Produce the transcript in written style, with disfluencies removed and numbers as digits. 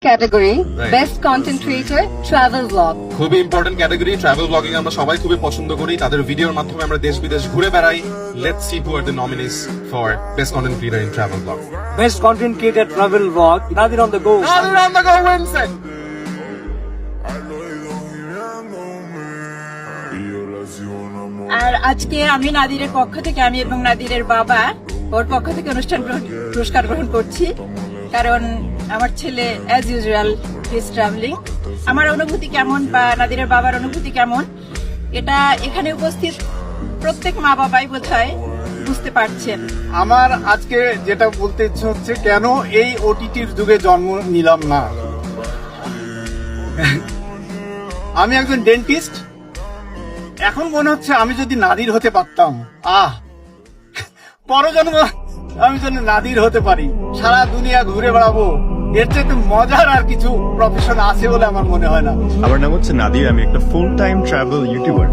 category, Right. best content creator, travel vlog. খুবই important category travel blogging আমরা সবাই খুবই পছন্দ করি তাদের ভিডিওর মাধ্যমে আমরা দেশ বিদেশ ঘুরে বেড়াই let's see who are the nominees for best content creator in travel blog Best content creator travel vlog, Nadir on the go. আর আজকে আমি নাদিরের পক্ষ থেকে আমি এবং নাদিরের বাবা ওর পক্ষ থেকে পুরস্কার গ্রহণ করছি কারণ আমার ছেলে অ্যাজ ইউজুয়াল ইজ ট্রাভেলিং। আমার অনুভূতি কেমন বা নাদিরের বাবার অনুভূতি কেমন এটা এখানে উপস্থিত প্রত্যেক মা বাবাই বোধহয় বুঝতে পারছেন। আমার আজকে যেটা বলতে ইচ্ছে হচ্ছে কেন এই ওটিটির যুগে জন্ম নিলাম না। আমি একজন ডেন্টিস্ট, এখন মনে হচ্ছে আমি যদি নাদির হতে পারতাম, পরজন্ম আমি যেন নাদির হতে পারি, সারা দুনিয়া ঘুরে বেড়াবো, এর চেয়ে মজার আর কিছু প্রফেশন আছে বলে আমার মনে হয় না। আমার নাম হচ্ছে নাদির, আমি একটা ফুল টাইম ট্রাভেল ইউটিউবার।